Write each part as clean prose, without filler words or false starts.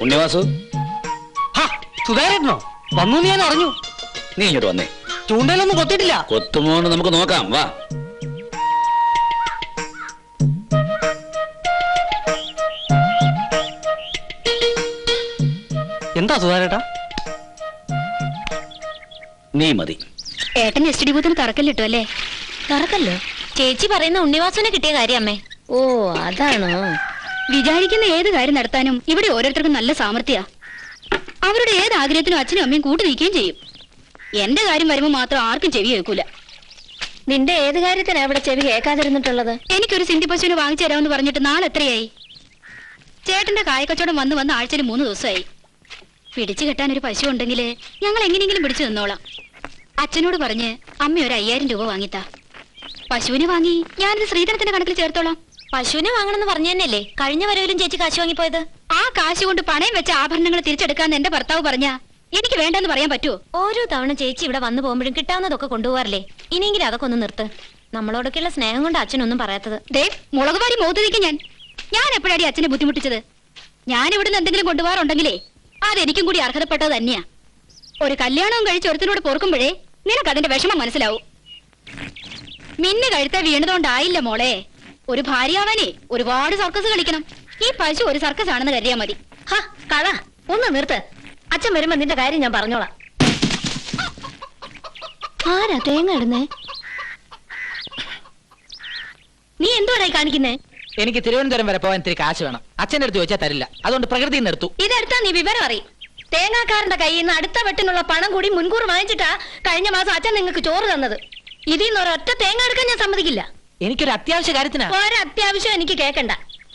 ഉണ്ണിവാസു, സുധാകരനോ വന്നു? ഞാൻ അറിഞ്ഞു. നീ ഇങ്ങോട്ട് വന്നേ. ചൂണ്ടയിലൊന്നും കൊത്തിയിട്ടില്ല. കൊത്തുമോന്ന് നമുക്ക് നോക്കാം, വാ. എന്താ സുധാകരേട്ടാ? നീ മതി. ഏട്ടൻ എസ് ഡി ബൂത്തിന് തറക്കല്ലിട്ടു അല്ലേ? തറക്കല്ലോ? ചേച്ചി പറയുന്ന ഉണ്ണിവാസുവിനെ കിട്ടിയ കാര്യം അമ്മേ. ഓ അതാണോ? വിചാരിക്കുന്ന ഏത് കാര്യം നടത്താനും ഇവിടെ ഓരോരുത്തർക്കും നല്ല സാമർഥ്യ. അവരുടെ ഏത് ആഗ്രഹത്തിനും അച്ഛനും അമ്മയും കൂട്ടു നിൽക്കുകയും ചെയ്യും. എന്റെ കാര്യം വരുമ്പോ മാത്രം ആർക്കും ചെവി കേൾക്കൂല. നിന്റെ ഏത് കാര്യത്തിനാ ഇവിടെ ചെവി കേൾക്കാതിരുന്നിട്ടുള്ളത്? എനിക്കൊരു സിന്ധി പശുവിനെ വാങ്ങിച്ചു തരാമെന്ന് പറഞ്ഞിട്ട് നാളെ എത്രയായി? ചേട്ടന്റെ കായക്കച്ചവടം വന്ന് ആഴ്ചയിൽ 3 ദിവസമായി. പിടിച്ചു കെട്ടാൻ ഒരു പശു ഉണ്ടെങ്കിൽ ഞങ്ങൾ എങ്ങനെയെങ്കിലും പിടിച്ചു നിന്നോളാം. അച്ഛനോട് പറഞ്ഞ് അമ്മ ഒരു 5000 രൂപ വാങ്ങിത്താ. പശുവിനെ വാങ്ങി ഞാനിത് ശ്രീധരത്തിന്റെ കണക്കിൽ ചേർത്തോളാം. പശുവിനെ വാങ്ങണമെന്ന് പറഞ്ഞു തന്നെയല്ലേ കഴിഞ്ഞ വരവിലും ചേച്ചി കാശ് വാങ്ങിപ്പോയത്? ആ കാശ് കൊണ്ട് പണയം വെച്ച ആഭരണങ്ങൾ തിരിച്ചെടുക്കാന്ന് എന്റെ ഭർത്താവ് പറഞ്ഞാ എനിക്ക് വേണ്ടെന്ന് പറയാൻ പറ്റുമോ? ഓരോ തവണ ചേച്ചി ഇവിടെ വന്നു പോകുമ്പോഴും കിട്ടാവുന്നതൊക്കെ കൊണ്ടുപോകാറില്ലേ? ഇനിയെങ്കിലും അതൊക്കെ ഒന്ന് നിർത്ത്. നമ്മളോടൊക്കെയുള്ള സ്നേഹം കൊണ്ട് അച്ഛനൊന്നും പറയാത്തത്. മുളക് വാരി മോത്തിരിക്കും ഞാൻ എപ്പോഴാടി അച്ഛനെ ബുദ്ധിമുട്ടിച്ചത്? ഞാൻ ഇവിടുന്ന് എന്തെങ്കിലും കൊണ്ടുപോകാറുണ്ടെങ്കിലേ അതെനിക്കും കൂടി അർഹതപ്പെട്ടത് തന്നെയാ. ഒരു കല്യാണവും കഴിച്ച് ഒരുത്തിനോട് പൊറുക്കുമ്പോഴേ നിനക്ക് അതിന്റെ വിഷമം മനസ്സിലാവും. മിന്നു കഴുത്ത വീണതുകൊണ്ടായില്ല മോളെ. ഒരു ഭാര്യയാവാനേ ഒരുപാട് സർക്കസ് കളിക്കണം. ഈ പശു ഒരു സർക്കസ് ആണെന്ന് കരുതിയാ മതി. കള ഒന്ന് നിർത്ത്. അച്ഛൻ വരുമ്പോ നിന്റെ കാര്യം ഞാൻ പറഞ്ഞോളാം. ആരാ തേങ്ങ ഇടുന്നേ? നീ എന്തുവാടായി കാണിക്കുന്നേ? എനിക്ക് തിരുവനന്തപുരം വരെ പോകാൻ ഇത്തിരി കാശ് വേണം. അച്ഛൻ്റെ അടുത്ത് ചോദിച്ചാൽ തരില്ല. അതുകൊണ്ട് പ്രകൃതി എടുത്തു. ഇതെടുത്താ നീ വിവരം അറിയും. തേങ്ങാക്കാരന്റെ കയ്യിൽ നിന്ന് അടുത്ത വെട്ടിനുള്ള പണം കൂടി മുൻകൂർ വാങ്ങിച്ചിട്ടാ കഴിഞ്ഞ മാസം അച്ഛൻ നിങ്ങൾക്ക് ചോറ് തന്നത്. ഇതിൽ നിന്ന് ഒരൊറ്റ തേങ്ങ എടുക്കാൻ ഞാൻ സമ്മതിക്കില്ല. എനിക്കൊരു അത്യാവശ്യ കാര്യത്തിനാ. ഒരത്യാവശ്യം എനിക്ക് കേൾക്കണ്ട.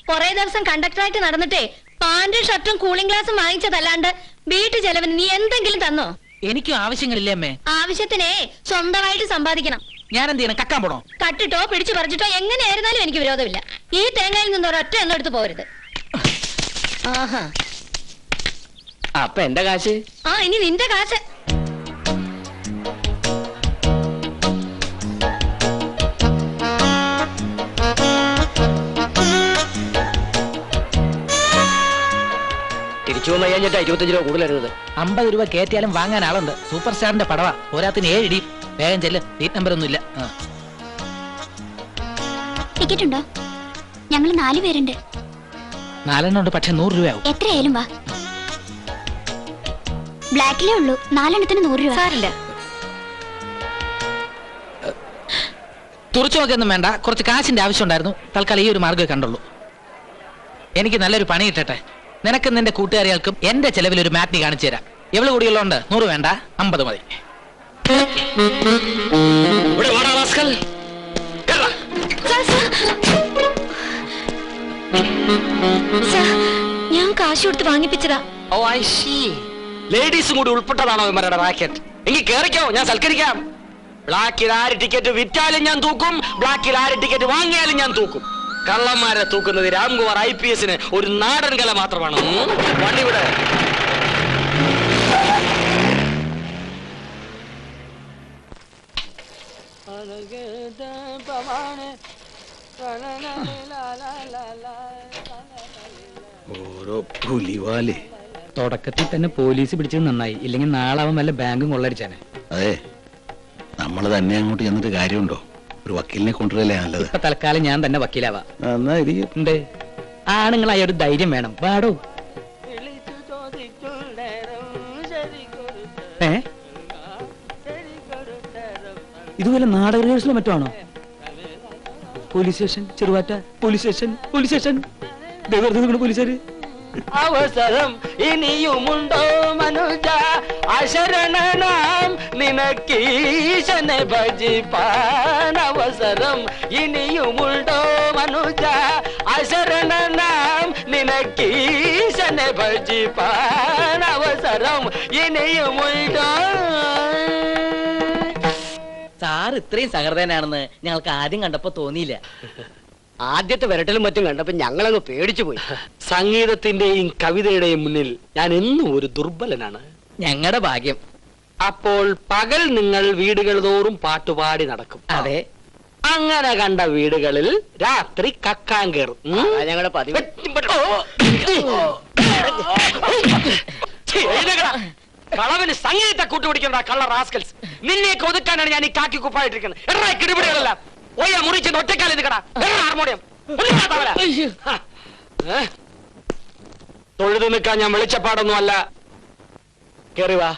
കുറെ ദിവസം കണ്ടക്ടറായിട്ട് നടന്നിട്ടേ പാന്റും ഷർട്ടും കൂളിംഗ് ഗ്ലാസും വാങ്ങിച്ചതല്ലാണ്ട് വീട്ടു ചെലവിന് നീ എന്തെങ്കിലും തന്നോ? എനിക്കും ആവശ്യങ്ങളില്ലേ അമ്മേ? ആവശ്യത്തിനെ സ്വന്തമായിട്ട് സമ്പാദിക്കണം. ഞാൻ എന്ത് ചെയ്യണം? കക്കാൻ പോണോ? കട്ടിട്ടോ പിടിച്ചു പറിച്ചിട്ടോ എങ്ങനെയായിരുന്നാലും എനിക്ക് വിരോധമില്ല. ഈ തേങ്ങയിൽ നിന്ന് ഒരൊറ്റ എണ്ണം എടുത്ത് പോരുത്. ആഹാ, അപ്പൊ എന്റെ കാശ്? ഇനി നിന്റെ കാശ്. തിരിച്ചു വന്നു കഴിഞ്ഞിട്ട് 25 രൂപ കൂടുതലായിരുന്നത്. 50 രൂപ കയറ്റിയാലും വാങ്ങാൻ ആളുണ്ട്. സൂപ്പർ സ്റ്റാറിന്റെ പടവാ. പോരാത്തിന് 7 ഇടിയും. വേഗം ചെല്ല്. സീറ്റ് നമ്പർ ഒന്നും ഇല്ല. ടിക്കറ്റ് ഉണ്ടോ? ഞങ്ങൾ 4 പേരുണ്ട്. 4 ഉണ്ട്, പക്ഷെ 100 രൂപയാവും. എത്രയായാലും വാ. ബ്ലാക്കിലേ ഉള്ളൂ. 4 എണ്ണത്തിന് 100 രൂപ. സാരില്ല. തുറച്ചു നോക്കൊന്നും വേണ്ട. കുറച്ച് കാശിന്റെ ആവശ്യം ഉണ്ടായിരുന്നു. തൽക്കാലം ഈ ഒരു മാർഗ്ഗമേ കണ്ടുള്ളൂ. എനിക്ക് നല്ലൊരു പണി കിട്ടട്ടെ. നിനക്കും നിന്റെ കൂട്ടുകാരികൾക്കും എന്റെ ചെലവിൽ ഒരു മാറ്റിനി കാണിച്ചു തരാം. എവള് കൂടിയുള്ളതുകൊണ്ട് 100 വേണ്ട, 50 മതി. ഞാൻ കാശ് കൊടുത്ത് വാങ്ങിപ്പിച്ചതാ. ലേഡീസും കൂടി ഉൾപ്പെട്ടതാണോ ഇവരുടെ റാക്കറ്റ്? എങ്കിൽ കേറിക്കോ, ഞാൻ സൽക്കരിക്കാം. ബ്ലാക്കിൽ ആര് ടിക്കറ്റ് വിറ്റാലും ഞാൻ തൂക്കും, ബ്ലാക്കിൽ ആര് ടിക്കറ്റ് വാങ്ങിയാലും ഞാൻ തൂക്കും. കള്ളന്മാരെ തൂക്കുന്നത് രാംകുമാർ IPS ഒരു നാടൻ കല മാത്രമാണ്. വണ്ടിവിടെ. ഓരോ പുലിവാലേ. തുടക്കത്തിൽ തന്നെ പോലീസ് പിടിച്ചത് നന്നായി. ഇല്ലെങ്കിൽ നാളെ അവൻ വല്ല ബാങ്കും കൊള്ളടിച്ചാനെ. അതെ, നമ്മൾ തന്നെ അങ്ങോട്ട് ചെന്നിട്ട് കാര്യമുണ്ടോ? ഒരു വക്കീലിനെ കൊണ്ടുവരല്ലേ നല്ലത്. ഇപ്പൊ തൽക്കാലം ഞാൻ തന്നെ വക്കീലാവാ. നന്നായിരിക്കും. ആണുങ്ങളായ ഒരു ധൈര്യം വേണം. വാടോ. ഇതുപോലെ നാടക റിഹേഴ്സലോ മറ്റോ ആണോ? Police station, Cheruvatta police station, police station. പോലീസുകാര്. അവസരം ഇനിയുമുണ്ടോ മനുജ, അശരണനാം നിനക്കീശനെ ഭജിപ്പാൻ. അവസരം ഇനിയുമുണ്ടോ മനുജ, അശരണനാം നിനക്കീശനെ ഭജിപ്പാൻ. അവസരം ഇനിയുമുണ്ടോ. സാർ ഇത്രയും സഹൃദയനാണെന്ന് ഞങ്ങൾക്ക് ആദ്യം കണ്ടപ്പോ തോന്നിയില്ല. ആദ്യത്തെ വരട്ടലും മറ്റും കണ്ടപ്പോ ഞങ്ങളങ്ങ് പേടിച്ചു പോയി. സംഗീതത്തിന്റെയും കവിതയുടെയും മുന്നിൽ ഞാൻ എന്നും ഒരു ദുർബലനാണ്. ഞങ്ങളുടെ ഭാഗ്യം. അപ്പോൾ പകൽ നിങ്ങൾ വീടുകൾ തോറും പാട്ടുപാടി നടക്കും. അതെ. അങ്ങനെ കണ്ട വീടുകളിൽ രാത്രി കക്കാൻ കയറും. ഞങ്ങളുടെ പതിവ്. കളവിന് സംഗീതത്തെ കൂട്ടുപിടിക്കണ്ട കള്ള റാസ്കൽസ്. നിന്നെയൊക്കെ ഒതുക്കാനാണ് ഞാൻ ഈ കാക്കി കുപ്പായിട്ടിരിക്കുന്നത്. എടാ കിടിപിടികളെല്ലാം ഒയ്യ മുറിച്ച് ഒറ്റക്കാലം നിൽക്കടാ. ഹാർമോണിയം തൊഴുതു നിൽക്കാൻ ഞാൻ വെളിച്ചപ്പാടൊന്നും അല്ല. കേറി വാ.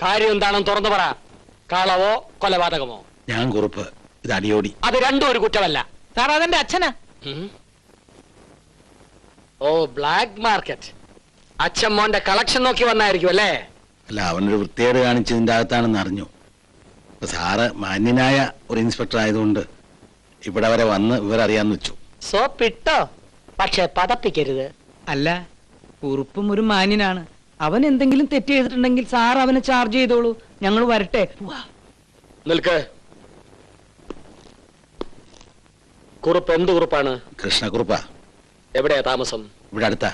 കാര്യം എന്താണെന്ന് തുറന്നു പറ. കളവോ കൊലപാതകമോ? ഞാൻ കുറുപ്പ്, ഇത് അടിയോടി. അത് രണ്ടും ഒരു കുറ്റമല്ല. സാർ അതെന്റെ അച്ഛനാ. ഓ, ബ്ലാക്ക് മാർക്കറ്റ്. അച്ഛൻ മോന്റെ കളക്ഷൻ നോക്കി വന്നായിരിക്കും അല്ലേ? അല്ല, അവനൊരു വൃത്തികേട് കാണിച്ചതിന്റെ അകത്താണെന്ന് അറിഞ്ഞു. അപ്പൊ സാറ് മാന്യനായ ഒരു ഇൻസ്പെക്ടർ ആയതുകൊണ്ട് ഇവിടെ വരെ വന്ന് വിവരറിയാന്ന് വെച്ചു. സോപ്പിട്ടോ, പക്ഷെ പതപ്പിക്കരുത്. അല്ല, കുറുപ്പും ഒരു മാന്യനാണ്. അവൻ എന്തെങ്കിലും തെറ്റ് ചെയ്തിട്ടുണ്ടെങ്കിൽ സാർ അവനെ ചാർജ് ചെയ്തോളൂ. ഞങ്ങൾ വരട്ടെ. നിൽക്ക്. കുറുപ്പ് എന്ത് കുറുപ്പാണ്? കൃഷ്ണക്കുറുപ്പാ. എവിടെയാ താമസം? ഇവിടെ അടുത്താ.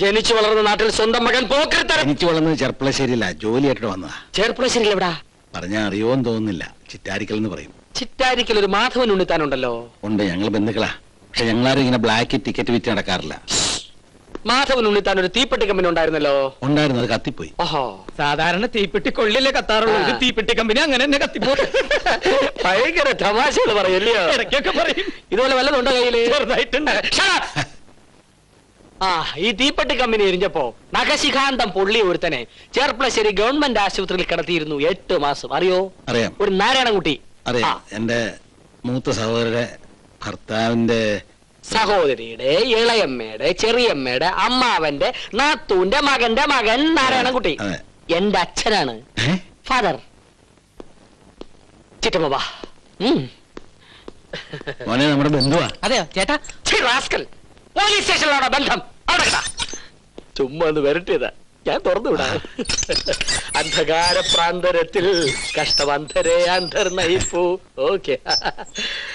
ജനിച്ചു വളർന്ന നാട്ടിൽ സ്വന്തം മകൻ പോക്കരുത്തരം. എനിക്ക് വളർന്നത് ചെർപ്പളശ്ശേരിയില്ല, ജോലിയായിട്ട് വന്നതാ. ചേർപ്പളശ്ശേരിയിൽ എവിടാ? പറഞ്ഞാൽ അറിയോന്ന് തോന്നുന്നില്ല. ചിറ്റാരിക്കൽ എന്ന് പറയും. ചിറ്റാരിക്കൽ ഒരു മാധവൻ ഉണ്ണിത്താനുണ്ടല്ലോ. ഉണ്ട്, ഞങ്ങൾ ബന്ധുക്കളാ. പക്ഷെ ഞങ്ങളാരും ഇങ്ങനെ ബ്ലാക്ക് ടിക്കറ്റ് വിറ്റ് നടക്കാറില്ല. മാധവൻ ഉണ്ണിത്താൻ ഒരു തീപ്പെട്ടി കമ്പനി ഉണ്ടായിരുന്നല്ലോ. ഉണ്ടായിരുന്നു, അത് കത്തിപ്പോയി. ഓഹോ, സാധാരണ തീപ്പെട്ടി കൊള്ളില്ലേ കത്താറുള്ളൂ. ഇത് തീപ്പെട്ടി കമ്പനി അങ്ങനെ തന്നെ കത്തിപ്പോ. ഭയങ്കര തമാശകൾ പറയല്ലയോ? ഇടയ്ക്കൊക്കെ പറയും. ഇതുപോലെ വല്ലതുണ്ടോ കയ്യില്? ചെറുതായിട്ടുണ്ട്. ആ, ഈ തീപ്പെട്ടി കമ്പനി എരിഞ്ഞപ്പോ നഖശിഖാന്തം പൊള്ളി ഒരുത്തനെ ചേർപ്പളശ്ശേരി ഗവൺമെന്റ് ആശുപത്രിയിൽ കിടത്തിയിരുന്നു 8 മാസം. അറിയോ? അറിയാം. ഒരു നാരായണൻകുട്ടി. അറിയാം. എന്റെ മൂത്ത സഹോദരന്റെ ഭർത്താവിന്റെ സഹോദരിയുടെ, ഇളയമ്മയുടെ, ചെറിയമ്മയുടെ, അമ്മാവന്റെ, നാത്തൂന്റെ മകന്റെ മകൻ നാരായണൻകുട്ടി. അതെ. എന്റെ അച്ഛനാണ്. ഫാദർ. ചിറ്റമ്മ. മോനെ നമ്മുടെ ബന്ധുവാ. അതെയോ ചേട്ടാ? റാസ്കൽ. പോലീസ് സ്റ്റേഷനിലാണ് ബന്ധം. അവിടെ ചുമ്മാ ഒന്ന് വരട്ടിയതാ. ഞാൻ തുറന്നുവിടാ. അന്ധകാര പ്രാന്തരത്തിൽ കഷ്ടവന്ധരെ അന്ധർ നയിപ്പൂ. ഓക്കെ.